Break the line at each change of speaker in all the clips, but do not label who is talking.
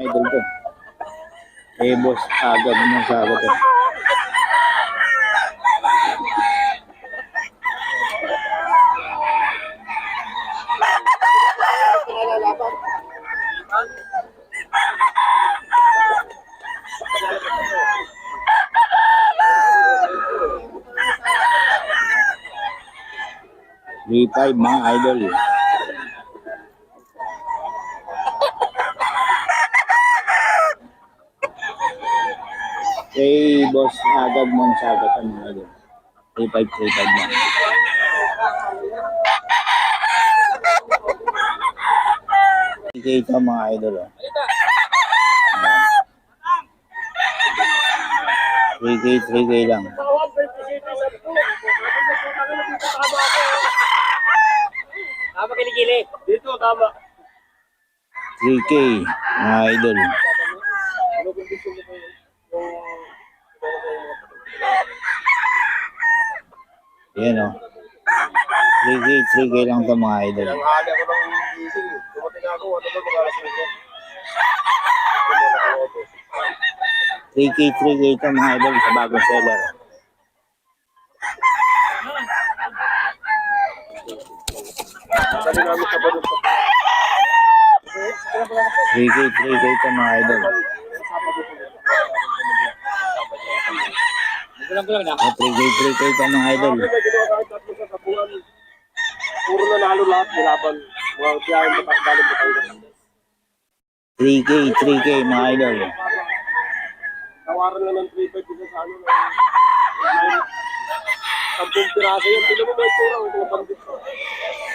Idol to. Eh, boss, agad mo sa agad to. V5 mga idol. Kay boss, agad mo sa agad ang mga idol. 3535 na. Okay, ito mga idol. 3K lang.
Tama kilikili. Dito, tama.
3K mga idol. Yan o. 3K lang ito mga idol. 3K ito mga idol sa bagong seller. Three K ito mga idol.
Kulang na.
3K ito mga idol.
Puro na nalo lahat, nilaban. Mga biyahin mo takdalan mo tayo.
3K mga idol.
Tawaran lang ng 3.5 dito sa ano na 10 piraso yun. Tignan mo ba yung tura? Mga bandit.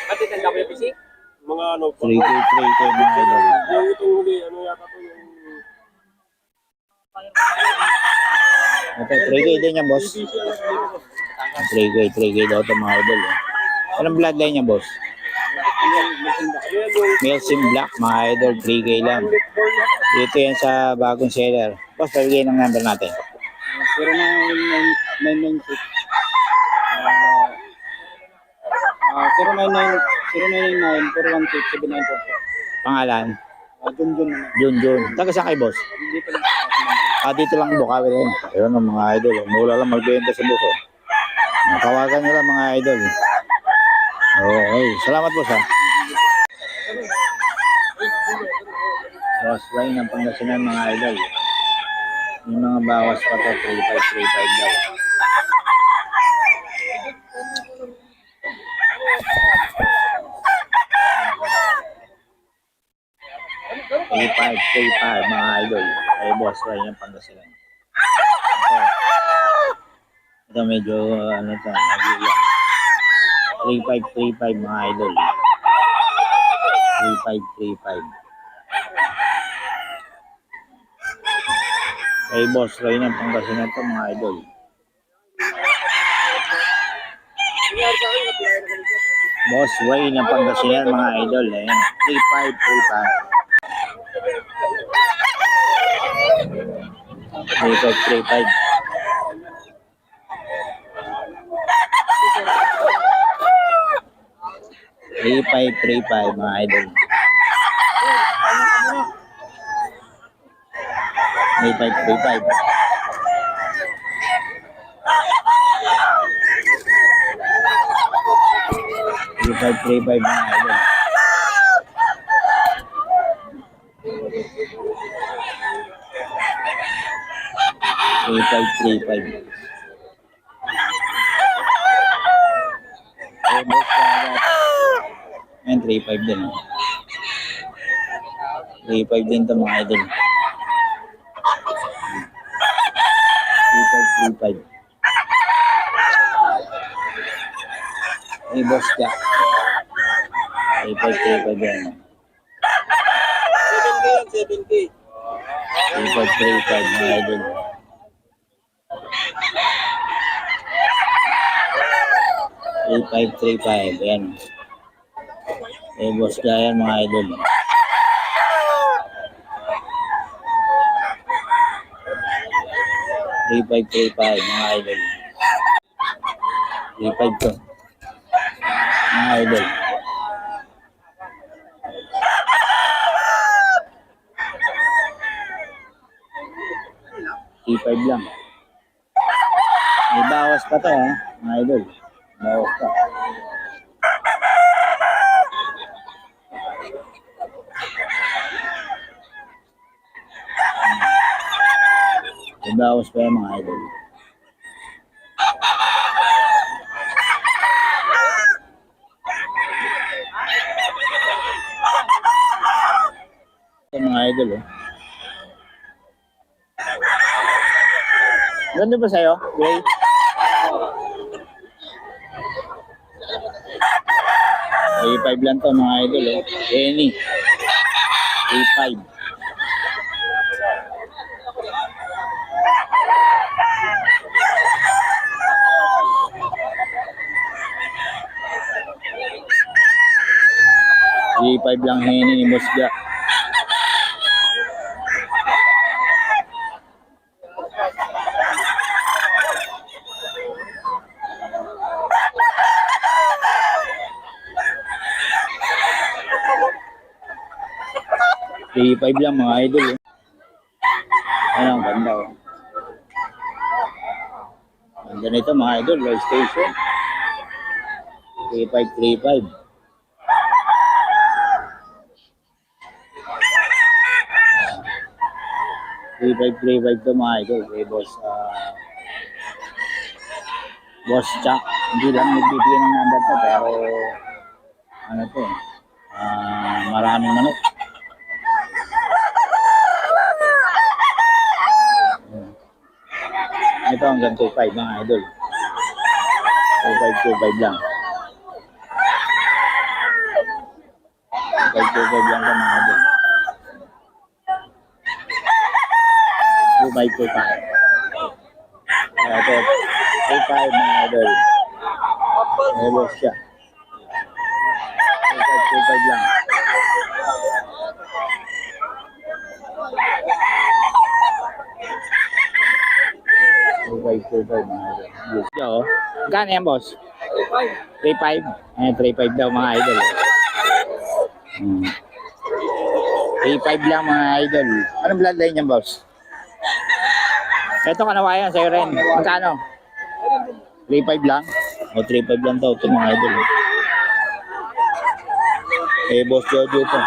At itanda ko yung PC?
Mga ano.
3K mga idol.
Yung itong huli, ano yata to yung...
Ito, 3K din yan, boss. 3K daw ito mga idol. Anong bloodline niya, boss? Melsim Black, mga idol, 3K lang. Dito yan sa bagong seller. Boss, pabigay ng number natin.
0996 0999
Pangalan?
Junjun.
Taga saan kay boss?
Dito lang.
Dito lang Bukawi rin. Ayun ang mga idol. Mula lang magbenta sa buko. Tawagan nyo lang mga idol. Okay. Salamat boss ha. Boss line ng Pangasinan mga idol. Yung mga bawas pa to. 3535 daw. $35 mga idol. Ay boss line ng Pangasinan. Ito medyo ano to, nagilang. 3535 mga idol. 3535. Ay boss line ng Pangasinan to mga idol. Boss Ray ng Pangasinan mga idol. Ayan. 3535. 3535 mga idol. 3535. $3535 mga idol. $3535. Eh, boss ka agad. Ayan, 35 din. 35 din ito mga idol. 3535. Eh, boss ka. 3535 yan.
7K.
3535 mga idol. 3535. Ayan. Eh, boss ka yan mga idol. 3535 mga idol. 35 to. Mga idol. 3.5 lang. May bawas pa to ha, mga idol. Bawas pa. May bawas pa yan mga idol. Ito mga idol oh. Ganda ba sa'yo? Gray? A5 lang to mga idol oh. Any. A5. A5 lang Henny ni Musga. A5 lang mga idol oh. Ayan, ang ganda oh. Ganda nito mga idol, low station. 3535. To mga idol. Kay boss, boss Chuck. Hindi lang nagbibigay ng number to, pero ano to, maraming manok. Ito hanggang 2.5 mga idol. 2.5 lang. 2.5 lang mga idol. 2.5. Ito, 2.5 mga idol. May boss siya. 2.5 lang. Mga idol. Yo, magkano yan boss? 3.5. 3.5 daw mga idol. 3.5 lang mga idol. Anong bloodline yan boss? Ito kanawayan sa'yo rin. Magkano? 3.5 lang? O 3.5 lang daw ito mga idol. Boss Jojo ito.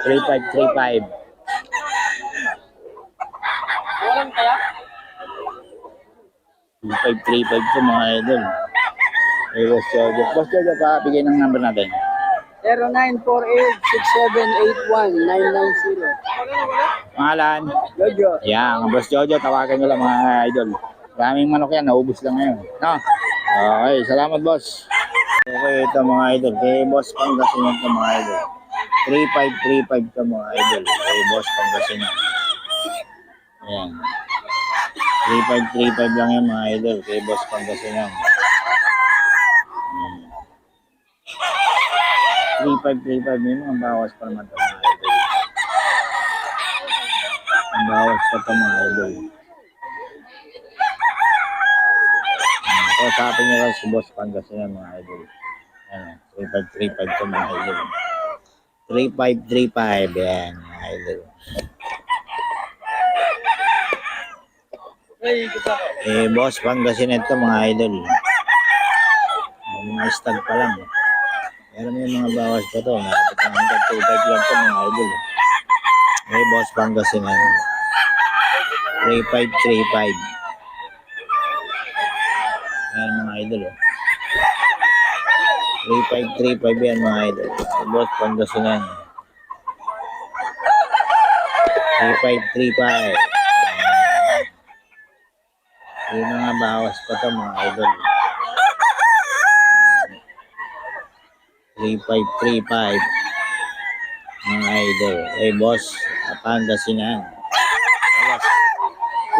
3.5.
Walang kaya?
3.5 ito mga idol. Boss Jojo. Boss Jojo, bigay ng number natin.
0948-678-1990.
Pangalan?
Jojo.
Yan, Boss Jojo, tawagan nyo lang mga idol. Maraming manok yan, naubos lang ngayon. No? Okay, salamat boss. Okay, ito mga idol. Kay Boss Pangasinan ito mga idol. 3535 ito mga idol. Kay Boss Pangasinan. Ayan. 3535 lang yan mga idol. Kay Boss Pangasinan. 3535 may mga bawas pa naman ito mga idol. Ang bawas pa ito mga idol. Kausapin nyo lang si Boss Pangasinan mga idol. Ayan, 3535 ito mga idol. 3535 yan mga idol. Boss Pangasinan ito mga idol. Mga stag pa lang. Pero may mga bawas pa ito. Hanggang 2.5 lang ito mga idol. Boss Pangasinan. 3535. Ayan mga idol. 3535 yan mga idol. Boss Pangasinan. 3535. May mga bawas pa ito mga idol. 3535 mga idol. Boss Pangasinan.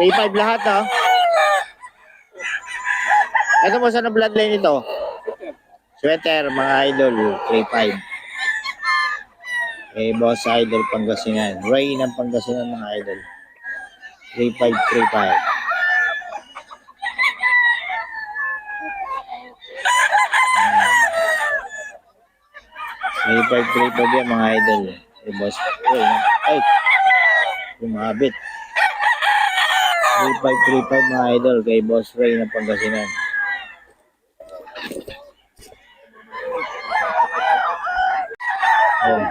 35 lahat oh. Ito mo saan ang bloodline ito? Sweater mga idol. 35. Boss Idol Pangasinan. Ray ng Pangasinan mga idol. 3535. 3535 yan mga idol. Boss. Ay. Sumabit. 3535 mga idol kay Boss Ray ng Pangasinan. Oh.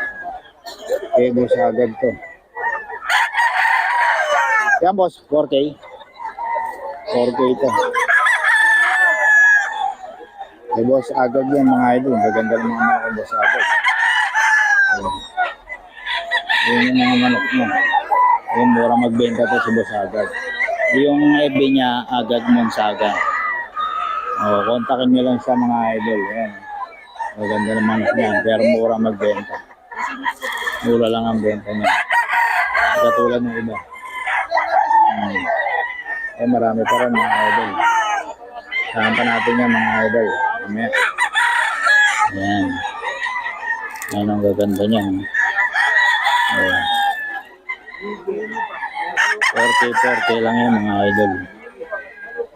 Kay Boss agad to. Yan boss, 4K. 4K ito. Kay Boss agad yan mga idol. Maganda ng mga manok kay Boss agad. Oh. Yun yung mga manok mo. Yung mura magbenta to si Boss agad. Yung FB niya, Agad Monsaga. O, kontakin nyo lang sa mga idol. Ayan. Maganda naman yan, pero mura magbenta. Mura lang ang benta niya. Katulad ng iba. Eh, marami pa rin mga idol. Saan pa natin yan mga idol. Mamaya. Ayan. Ayan ang gaganda niya. Ayan. 4K lang yan mga idol.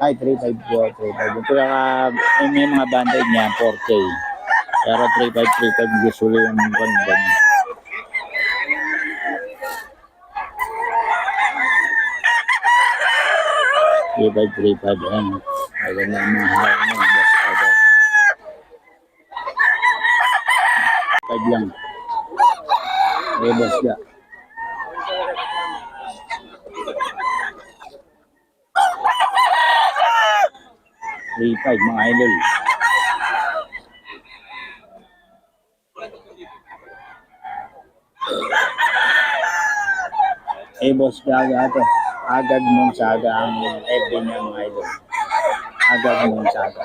Ay, 3.5 po. 3.5. Ito may mga bandage niya, 4K. Pero 3.5 gusto yung ganda niya. $3.5 yan. Ayun na ang mga hawak mo. Boss agad. 5 lang. Okay, boss ga. $3.5 mga idol. Eh, Boss Gaga ito. Agad Monsaga ang FB niya mga idol. Agad Monsaga.